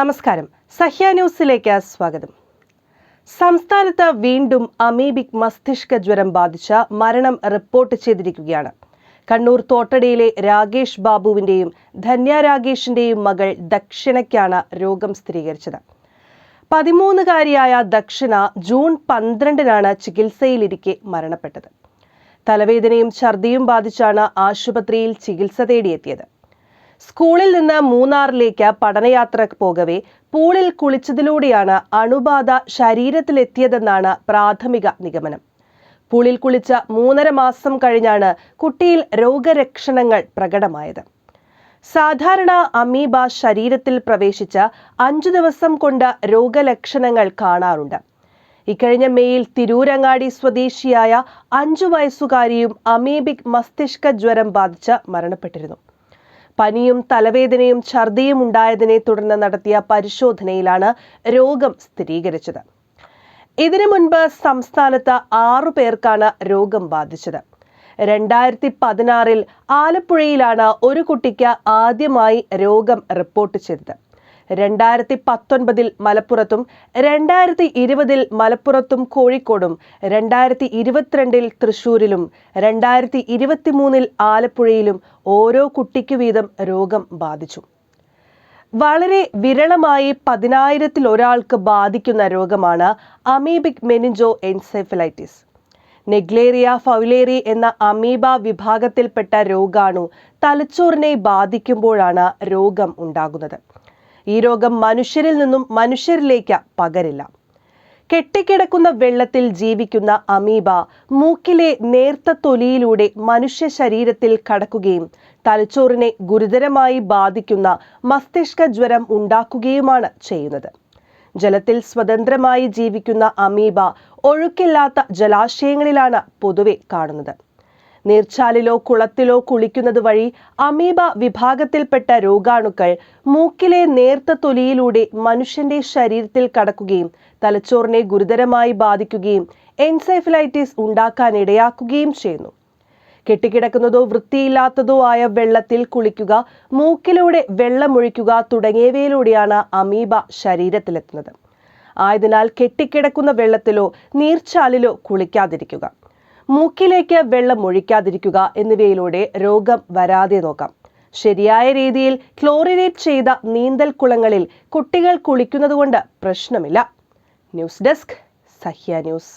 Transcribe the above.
നമസ്കാരം. സഹ്യ ന്യൂസിലേക്ക് സ്വാഗതം. സംസ്ഥാനത്ത് വീണ്ടും അമീബിക് മസ്തിഷ്ക ജ്വരം ബാധിച്ച മരണം റിപ്പോർട്ട് ചെയ്തിരിക്കുകയാണ്. കണ്ണൂർ തോട്ടടയിലെ രാകേഷ് ബാബുവിന്റെയും ധന്യ രാകേഷിന്റെയും മകൾ ദക്ഷിണയ്ക്കാണ് രോഗം സ്ഥിരീകരിച്ചത്. 13-കാരിയായ ദക്ഷിണ ജൂൺ 12-നാണ് ചികിത്സയിലിരിക്കെ മരണപ്പെട്ടത്. തലവേദനയും ഛർദിയും ബാധിച്ചാണ് ആശുപത്രിയിൽ ചികിത്സ തേടിയെത്തിയത്. സ്കൂളിൽ നിന്ന് മൂന്നാറിലേക്ക് പഠനയാത്ര പോകവെ പൂളിൽ കുളിച്ചതിലൂടെയാണ് അണുബാധ ശരീരത്തിലെത്തിയതെന്നാണ് പ്രാഥമിക നിഗമനം. പൂളിൽ കുളിച്ച 3.5 മാസം കഴിഞ്ഞാണ് കുട്ടിയിൽ രോഗലക്ഷണങ്ങൾ പ്രകടമായത്. സാധാരണ അമീബ ശരീരത്തിൽ പ്രവേശിച്ച 5 ദിവസം കൊണ്ട് രോഗലക്ഷണങ്ങൾ കാണാറുണ്ട്. ഇക്കഴിഞ്ഞ മെയിൽ തിരൂരങ്ങാടി സ്വദേശിയായ 5 വയസ്സുകാരിയും അമീബിക് മസ്തിഷ്ക ജ്വരം ബാധിച്ച് മരണപ്പെട്ടിരുന്നു. പനിയും തലവേദനയും ഛർദിയും ഉണ്ടായതിനെ തുടർന്ന് നടത്തിയ പരിശോധനയിലാണ് രോഗം സ്ഥിരീകരിച്ചത്. ഇതിനു മുൻപ് സംസ്ഥാനത്ത് 6 പേർക്കാണ് രോഗം ബാധിച്ചത്. 2016-ൽ ആലപ്പുഴയിലാണ് ഒരു കുട്ടിക്ക് ആദ്യമായി രോഗം റിപ്പോർട്ട് ചെയ്തത്. 2019-ൽ മലപ്പുറത്തും 2020-ൽ മലപ്പുറത്തും കോഴിക്കോടും 2022-ൽ തൃശൂരിലും 2023-ൽ ആലപ്പുഴയിലും ഓരോ കുട്ടിക്കു വീതം രോഗം ബാധിച്ചു. വളരെ വിരളമായി 10,000-ൽ ഒരാൾക്ക് ബാധിക്കുന്ന രോഗമാണ് amoebic meningo encephalitis. Naegleria fowleri എന്ന അമീബ വിഭാഗത്തിൽപ്പെട്ട രോഗാണു തലച്ചോറിനെ ബാധിക്കുമ്പോഴാണ് രോഗം ഉണ്ടാകുന്നത്. ഈ രോഗം മനുഷ്യരിൽ നിന്നും മനുഷ്യരിലേക്ക് പകരില്ല. കെട്ടിക്കിടക്കുന്ന വെള്ളത്തിൽ ജീവിക്കുന്ന അമീബ മൂക്കിലെ നേർത്ത തൊലിയിലൂടെ മനുഷ്യ ശരീരത്തിൽ കടക്കുകയും തലച്ചോറിനെ ഗുരുതരമായി ബാധിക്കുന്ന മസ്തിഷ്ക ജ്വരം ഉണ്ടാക്കുകയുമാണ് ചെയ്യുന്നത്. ജലത്തിൽ സ്വതന്ത്രമായി ജീവിക്കുന്ന അമീബ ഒഴുക്കില്ലാത്ത ജലാശയങ്ങളിലാണ് പൊതുവെ കാണുന്നത്. നീർച്ചാലിലോ കുളത്തിലോ കുളിക്കുന്നത് വഴി അമീബ വിഭാഗത്തിൽപ്പെട്ട രോഗാണുക്കൾ മൂക്കിലെ നേർത്ത തൊലിയിലൂടെ മനുഷ്യന്റെ ശരീരത്തിൽ കടക്കുകയും തലച്ചോറിനെ ഗുരുതരമായി ബാധിക്കുകയും എൻസെഫലൈറ്റിസ് ഉണ്ടാക്കാനിടയാക്കുകയും ചെയ്യുന്നു. കെട്ടിക്കിടക്കുന്നതോ വൃത്തിയില്ലാത്തതോ ആയ വെള്ളത്തിൽ കുളിക്കുക, മൂക്കിലൂടെ വെള്ളമൊഴിക്കുക തുടങ്ങിയവയിലൂടെയാണ് അമീബ ശരീരത്തിലെത്തുന്നത്. ആയതിനാൽ കെട്ടിക്കിടക്കുന്ന വെള്ളത്തിലോ നീർച്ചാലിലോ കുളിക്കാതിരിക്കുക, മൂക്കിലേക്ക് വെള്ളം ഒഴിക്കാതിരിക്കുക എന്നിവയിലൂടെ രോഗം വരാതെ നോക്കാം. ശരിയായ രീതിയിൽ ക്ലോറിനേറ്റ് ചെയ്ത നീന്തൽ കുളങ്ങളിൽ കുട്ടികൾ കുളിക്കുന്നതുകൊണ്ട് പ്രശ്നമില്ല. News desk, Sahya news.